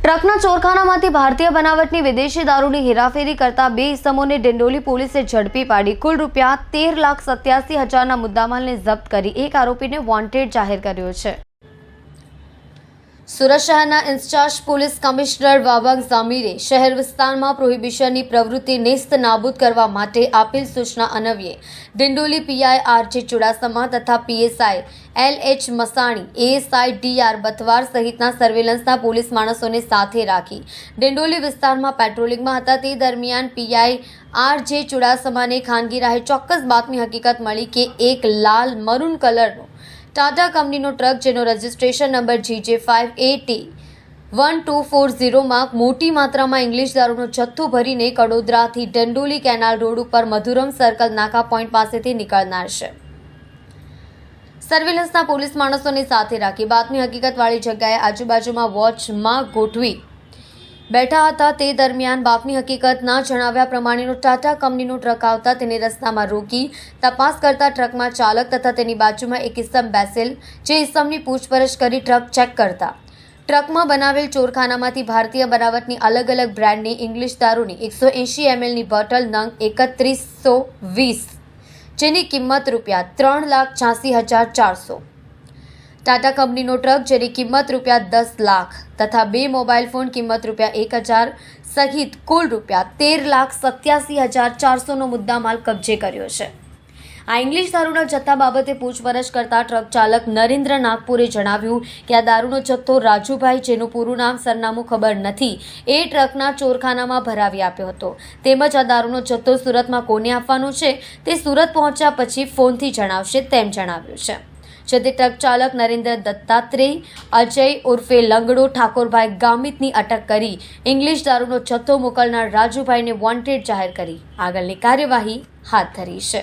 ટ્રકના ચોરખાનામાંથી ભારતીય બનાવટની વિદેશી દારૂની હેરાફેરી કરતા બે ઇસમોને ડિંડોલી પોલીસે ઝડપી પાડી કુલ ₹13,87,000ના મુદ્દામાલને જપ્ત કરી એક આરોપીને વોન્ટેડ જાહેર કર્યો છે। સુરત શહેરના ઇન્ચાર્જ પોલીસ કમિશનર વાબક ઝામીરે શહેર વિસ્તારમાં પ્રોહિબિશનની પ્રવૃત્તિ નેસ્ત નાબૂદ કરવા માટે આપેલ સૂચના અન્વયે ડિંડોલી પીઆઈ આરજે ચુડાસમા તથા પીએસઆઈ LH મસાણી, એએસઆઈ DR બથવાર સહિતના સર્વેલન્સના પોલીસ માણસોને સાથે રાખી ડિંડોલી વિસ્તારમાં પેટ્રોલિંગમાં હતા। તે દરમિયાન પીઆઈ આરજે ચુડાસમાને ખાનગી રાહે ચોક્કસ બાતમી હકીકત મળી કે એક લાલ મરૂન કલરનો ટાટા કંપનીનો ટ્રક જેનો રજિસ્ટ્રેશન નંબર GJ5AT1240માં મોટી માત્રામાં ઇંગ્લિશ દારૂનો જથ્થો ભરીને કડોદરાથી ડિંડોલી કેનાલ રોડ ઉપર મધુરમ સર્કલ નાકા પોઈન્ટ પાસેથી નીકળનાર છે। સર્વેલન્સના પોલીસ માણસોને સાથે રાખી બાતમી હકીકતવાળી જગ્યાએ આજુબાજુમાં વોચમાં ગોઠવી બેઠા હતા। તે દરમિયાન બાતમી હકીકત ના જણાવ્યા પ્રમાણેનો ટાટા કંપનીનો ટ્રક આવતા તેને રસ્તામાં રોકી તપાસ કરતા ટ્રકમાં ચાલક તથા તેની બાજુમાં એક ઇસમ બેસેલ, જે ઇસમની પૂછપરછ કરી ટ્રક ચેક કરતા ટ્રકમાં બનાવેલ ચોરખાનામાંથી ભારતીય બનાવટની અલગ અલગ બ્રાન્ડની ઇંગ્લિશ દારૂની 180 mlની બોટલ નંગ 3120 જેની કિંમત ₹3,86,400, ટાટા કંપનીનો ટ્રક જેની કિંમત ₹10 લાખ તથા બે મોબાઈલ ફોન કિંમત ₹1,000 સહિત કુલ ₹13,87,400નો મુદ્દામાલ કબજે કર્યો છે। આ ઇંગ્લિશ દારૂના જથ્થા બાબતે પૂછપરછ કરતા ટ્રક ચાલક નરેન્દ્ર નાગપુરે જણાવ્યું કે આ દારૂનો જથ્થો રાજુભાઈ, જેનું પૂરું નામ સરનામું ખબર નથી, એ ટ્રકના ચોરખાનામાં ભરાવી આપ્યો હતો। તેમજ આ દારૂનો જથ્થો સુરતમાં કોને આપવાનો છે તે સુરત પહોંચ્યા પછી ફોનથી જણાવશે તેમ જણાવ્યું છે। જેથી ટ્રક ચાલક નરેન્દ્ર દત્તાત્રેય અજય ઉર્ફે લંગડો ઠાકોરભાઈ ગામિતની અટક કરી ઇંગ્લિશ દારૂનો જથ્થો મોકલનાર રાજુભાઈને વોન્ટેડ જાહેર કરી આગળની કાર્યવાહી હાથ ધરી છે।